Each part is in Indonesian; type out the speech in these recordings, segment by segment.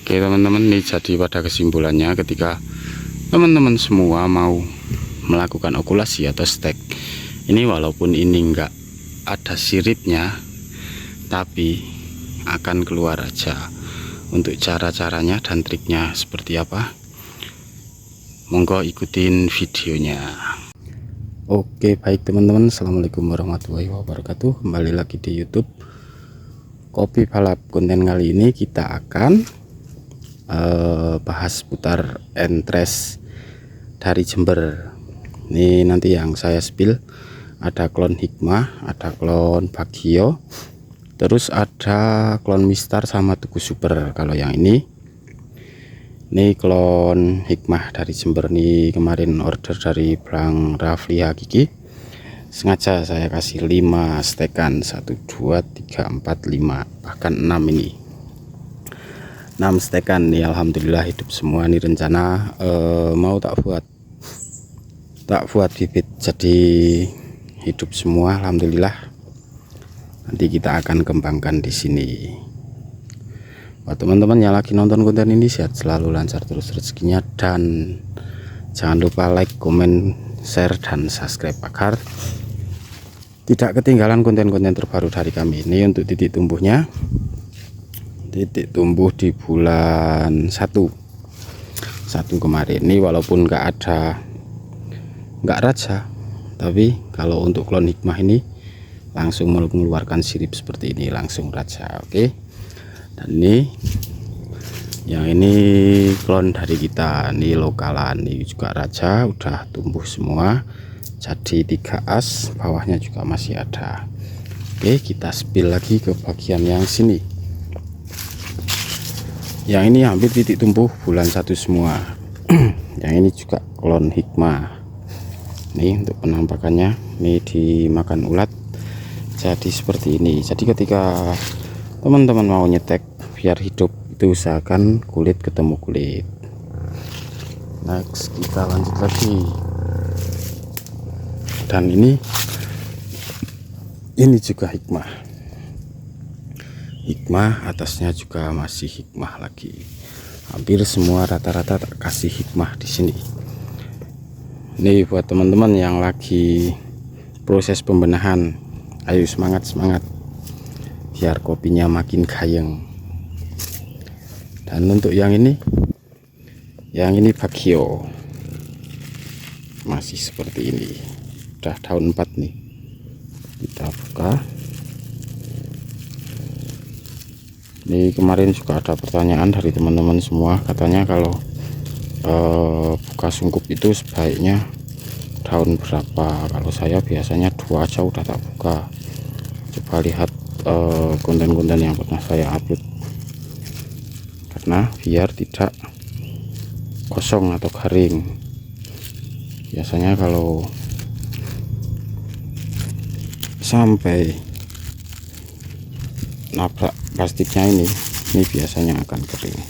Oke teman-teman, ini jadi pada kesimpulannya ketika teman-teman semua mau melakukan okulasi atau stek ini, walaupun ini enggak ada siripnya tapi akan keluar aja. Untuk cara-caranya dan triknya seperti apa, monggo ikutin videonya. Oke baik teman-teman, assalamualaikum warahmatullahi wabarakatuh. Kembali lagi di YouTube Kopi Balap. Konten kali ini kita akan bahas putar entres dari Jember. Ini nanti yang saya spill ada klon Hikmah, ada klon Bagio, terus ada klon Mistar sama Tugu Super. Kalau yang ini klon Hikmah dari Jember nih, kemarin order dari Bang Rafli Hakiki. Sengaja saya kasih 5 stekan, 1 2 3 4 5 bahkan 6 ini. 6 stekan nih, alhamdulillah hidup semua. Ini rencana mau tak buat bibit jadi hidup semua, alhamdulillah. Nanti kita akan kembangkan di sini. Buat teman-teman yang lagi nonton konten ini, sehat selalu, lancar terus rezekinya, dan jangan lupa like, komen, share, dan subscribe agar tidak ketinggalan konten-konten terbaru dari kami. Ini untuk titik tumbuhnya, titik tumbuh di bulan 1 kemarin ini, walaupun nggak raja, tapi kalau untuk klon Hikmah ini langsung mengeluarkan sirip seperti ini, langsung raja. Oke, dan ini yang ini klon dari kita, ini lokalan, ini juga raja, udah tumbuh semua jadi 3 as, bawahnya juga masih ada. Oke, kita spill lagi ke bagian yang sini. Yang ini hampir titik tumbuh bulan 1 semua. Yang ini juga klon Hikmah. Nih untuk penampakannya, ini dimakan ulat jadi seperti ini. Jadi ketika teman-teman mau nyetek biar hidup, itu usahakan kulit ketemu kulit. Next kita lanjut lagi, dan ini juga Hikmah, atasnya juga masih Hikmah lagi. Hampir semua rata-rata tak kasih Hikmah di sini. Ini buat teman-teman yang lagi proses pembenahan, ayo semangat biar kopinya makin gayeng. Dan untuk yang ini Bagio masih seperti ini, udah daun 4 nih. Kita buka. Ini kemarin juga ada pertanyaan dari teman-teman semua, katanya kalau buka sungkup itu sebaiknya daun berapa. Kalau saya biasanya 2 aja udah tak buka. Coba lihat konten-konten yang pernah saya upload, karena biar tidak kosong atau garing. Biasanya kalau sampai nabrak plastiknya ini biasanya akan kering.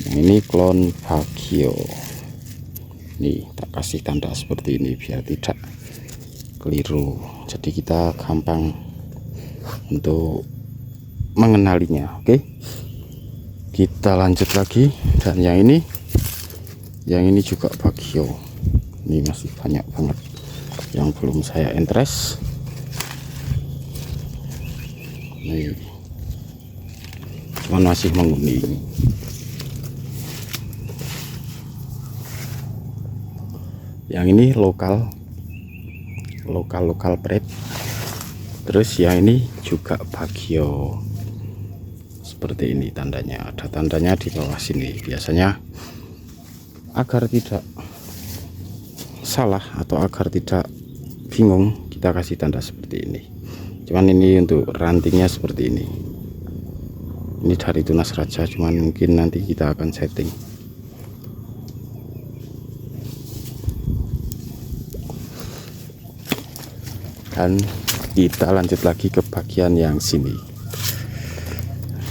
Yang ini klon Bagio, nih tak kasih tanda seperti ini biar tidak keliru, jadi kita gampang untuk mengenalinya. Oke, kita lanjut lagi. Dan yang ini juga Bagio, ini masih banyak banget yang belum saya entres. Nih, cuman masih menguning. Yang ini lokal breed. Terus yang ini juga Bagio seperti ini, tandanya ada tandanya di bawah sini. Biasanya agar tidak salah atau agar tidak bingung, kita kasih tanda seperti ini. Cuman ini untuk rantingnya seperti ini. Ini dari tunas raja, cuman mungkin nanti kita akan setting. Dan kita lanjut lagi ke bagian yang sini.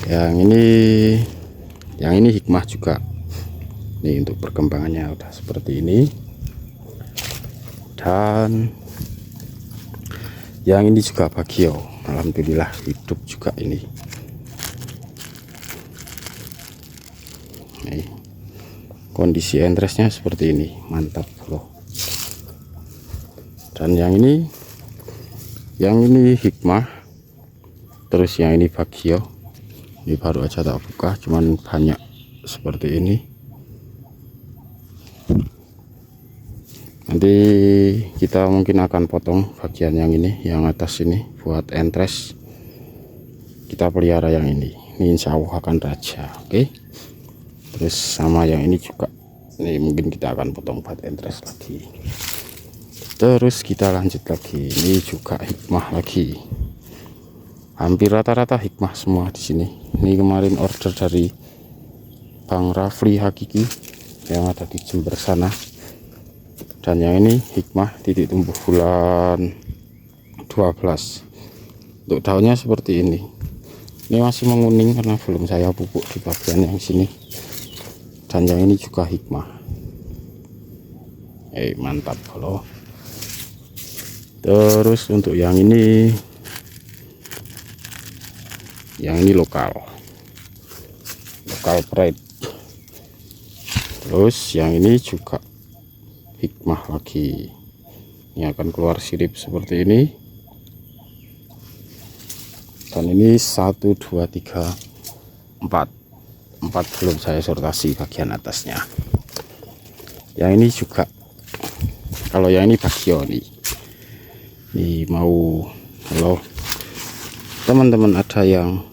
Yang ini Hikmah juga. Ini untuk perkembangannya udah seperti ini. Dan yang ini juga Bagio, alhamdulillah hidup juga ini. Nih, kondisi entresnya seperti ini, mantap loh. Dan yang ini hikmah, terus yang ini bagio. Ini baru aja tak buka, cuman banyak seperti ini. Nanti kita mungkin akan potong bagian yang ini, yang atas ini buat entres. Kita pelihara yang ini insya Allah akan raja. Oke. Terus sama yang ini juga, ini mungkin kita akan potong buat entres lagi. Terus kita lanjut lagi, ini juga hikmah lagi. Hampir rata-rata hikmah semua di sini. Ini kemarin order dari Bang Rafli Hakiki yang ada di Jember sana. Dan yang ini hikmah titik tumbuh bulan 12. Untuk daunnya seperti ini. Ini masih menguning karena belum saya pupuk di bagian yang sini. Dan yang ini juga hikmah. Mantap loh. Terus untuk yang ini lokal pride. Terus yang ini juga hikmah lagi. Ini akan keluar sirip seperti ini. Dan ini 1 2 3 4 belum saya sortasi bagian atasnya. Yang ini juga, kalau yang ini bagio nih. Ini mau, kalau teman-teman ada yang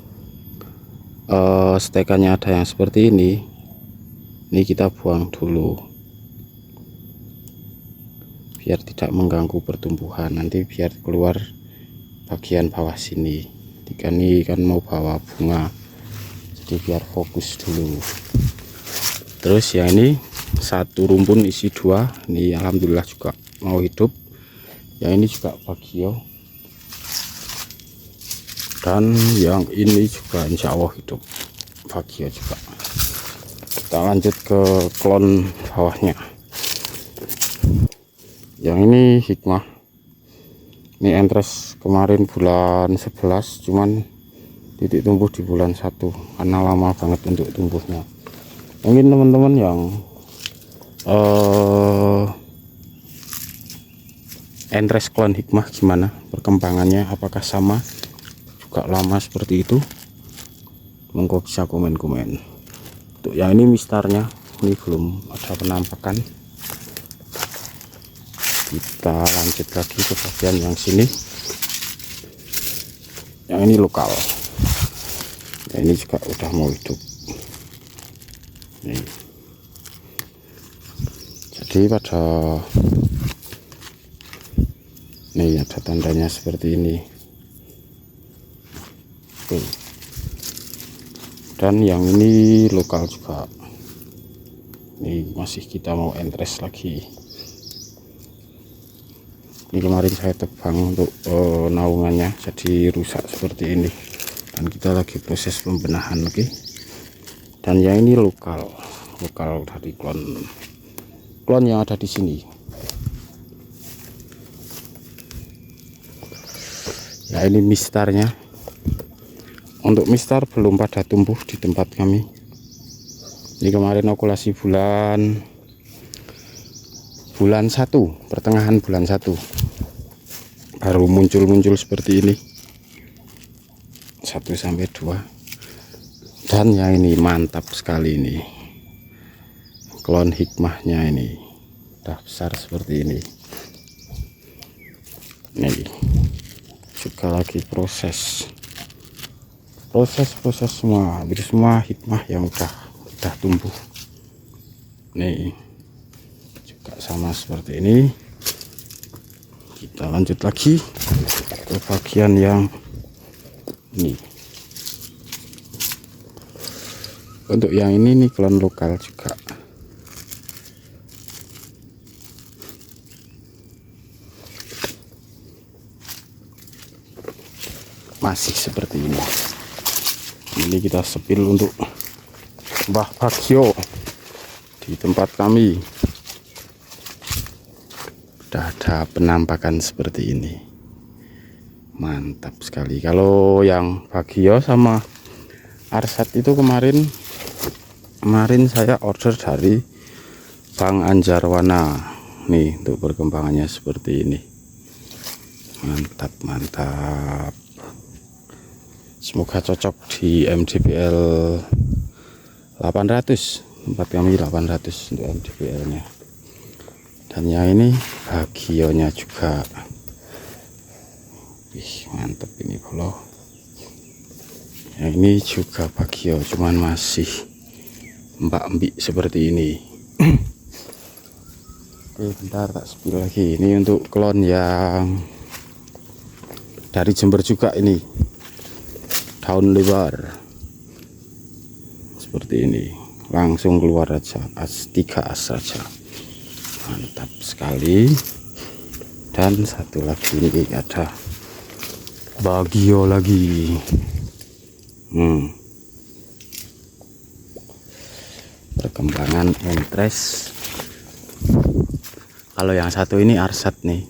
stekannya ada yang seperti ini kita buang dulu biar tidak mengganggu pertumbuhan. Nanti biar keluar bagian bawah sini. Ini kan mau bawa bunga, jadi biar fokus dulu. Terus yang ini 1 rumpun isi 2, ini alhamdulillah juga mau hidup. Yang ini juga bagio. Dan yang ini juga insya Allah hidup, bagio juga. Kita lanjut ke klon bawahnya. Yang ini hikmah. Ini entres kemarin bulan 11, cuman titik tumbuh di bulan 1 karena lama banget untuk tumbuhnya. Mungkin teman-teman yang entres klon hikmah gimana perkembangannya, apakah sama juga lama seperti itu, monggo bisa komen-komen. Untuk yang ini mistarnya, ini belum ada penampakan. Kita lanjut lagi ke bagian yang sini. Yang ini lokal. Ini juga udah mau hidup. Nih. Jadi pada ini ada tandanya seperti ini. Oke. Dan yang ini lokal juga. Ini masih kita mau entres lagi. Ini kemarin saya tebang untuk naungannya, jadi rusak seperti ini. Dan kita lagi proses pembenahan lagi. Dan yang ini lokal dari klon yang ada di sini. Ya ini mistarnya. Untuk mistar belum pada tumbuh di tempat kami. Ini kemarin okulasi bulan 1, pertengahan bulan 1 baru muncul seperti ini 1 sampai 2. Dan yang ini mantap sekali, ini klon hikmahnya, ini udah besar seperti ini. Ini juga lagi proses semua, hampir semua hikmah yang udah tumbuh. Nih juga sama seperti ini. Kita lanjut lagi ke bagian yang ini. Untuk yang ini nih klon lokal juga. Masih seperti ini. Ini kita sepil untuk Mbah Bagio di tempat kami. Udah ada penampakan seperti ini, mantap sekali. Kalau yang Bagio sama Arsat itu kemarin kemarin saya order dari Bang Anjarwana nih. Untuk perkembangannya seperti ini, mantap mantap. Semoga cocok di MDPL 800, tempat kami 800 untuk MDPL nya. Dan yang ini bagionya juga, mantap ini bolo. Yang ini juga bagio, cuman masih mbak-mbik seperti ini. Oke, bentar tak spill lagi. Ini untuk klon yang dari Jember juga, ini daun lebar seperti ini, langsung keluar aja, as 3 as saja, mantap sekali. Dan satu lagi ini ada bagio lagi. Perkembangan entres. Kalau yang satu ini arsat nih.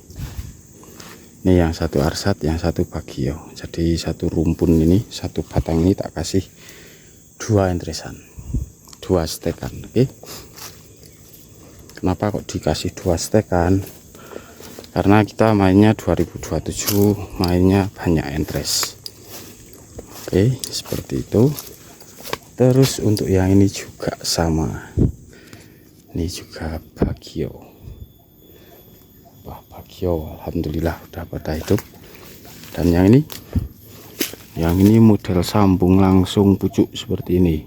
Ini yang satu arsat, yang satu bagio. Jadi satu rumpun ini, satu batang ini tak kasih 2 entresan, 2 stekan. Oke. Kenapa kok dikasih 2 stekan? Karena kita mainnya 2027, mainnya banyak entres. Oke, seperti itu. Terus untuk yang ini juga sama. Ini juga bagio. Wah, bagio alhamdulillah udah pada hidup. Dan yang ini model sambung langsung pucuk seperti ini.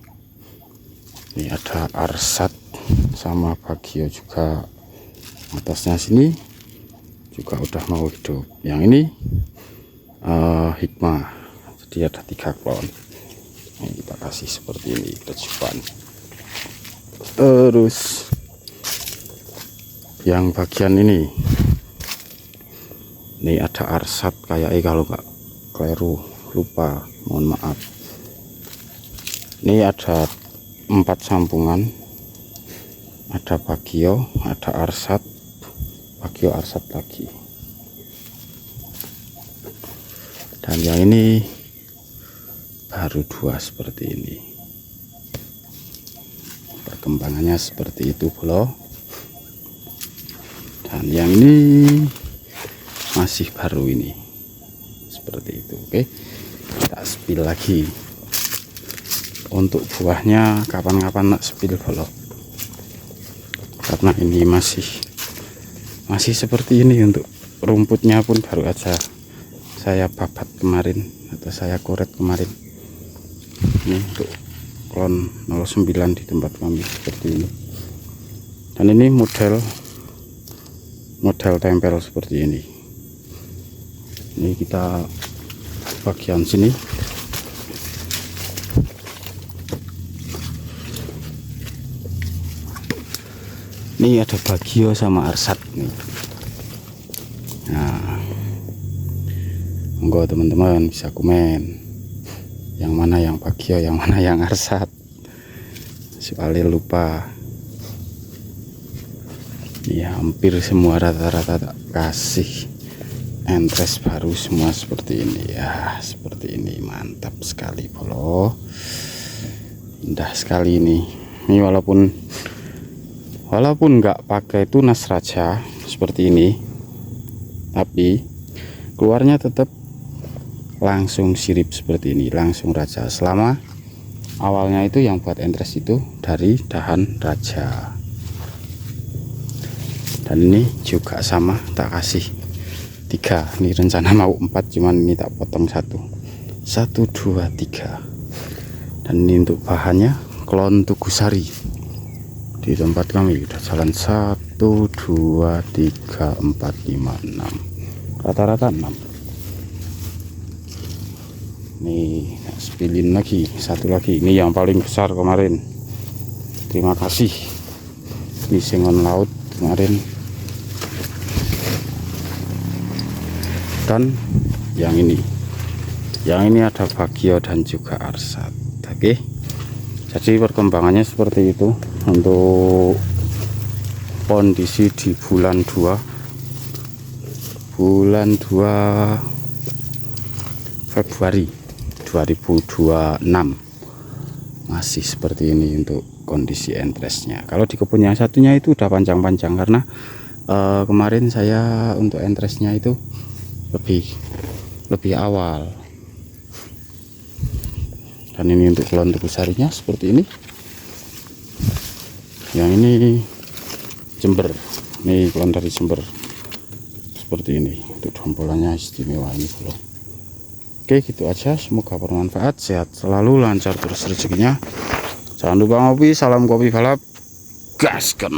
Ini ada arsat sama bagio juga, atasnya sini juga udah mau hidup. Yang ini hikmah, jadi ada 3 klon. Ini kita kasih seperti ini, kejupan. Terus yang bagian ini ada arsat kayaknya, kalau nggak keliru lupa mohon maaf. Ini ada 4 sambungan, ada bagio, ada arsat, bagio, arsat lagi. Dan yang ini baru 2 seperti ini. Perkembangannya seperti itu bro. Dan yang ini masih baru ini, seperti itu. Oke, kita spill lagi. Untuk buahnya kapan-kapan nak spill bro, karena ini masih seperti ini. Untuk rumputnya pun baru aja saya babat kemarin, atau saya koret kemarin. Ini untuk klon 09 di tempat kami seperti ini. Dan ini model tempel seperti ini. Ini kita bagian sini. Ini ada bagio sama arsat nih. Nah, monggo teman-teman bisa komen yang mana yang bagio, yang mana yang arsat. Soalnya lupa. Ya, hampir semua rata-rata tak kasih entres baru semua seperti ini ya, seperti ini. Mantap sekali bro, indah sekali ini. Ini walaupun nggak pakai tunas raja seperti ini, tapi keluarnya tetap langsung sirip seperti ini, langsung raja. Selama awalnya itu yang buat entres itu dari dahan raja. Dan ini juga sama, tak kasih 3. Ini rencana mau 4, cuman ini tak potong 1, 2, 3. Dan ini untuk bahannya klon Tugusari. Di tempat kami udah jalan 1, 2, 3, 4, 5, 6, rata-rata 6. Nih, spillin lagi, satu lagi. Ini yang paling besar kemarin. Terima kasih. Ini singon laut kemarin. Dan yang ini ada bagio dan juga arsat. Oke, jadi perkembangannya seperti itu untuk kondisi di bulan 2 Februari 2026. masih seperti ini untuk kondisi entresnya. Kalau di kebun yang satunya itu udah panjang-panjang, karena kemarin saya untuk entresnya itu lebih awal. Dan ini untuk kelon tubuh sarinya seperti ini. Yang ini Jember, ini kelon dari Jember seperti ini. Untuk dompolannya istimewa ini bro. Oke, gitu aja, semoga bermanfaat, sehat selalu, lancar terus rezekinya. Jangan lupa ngopi, salam kopi balap, gasken.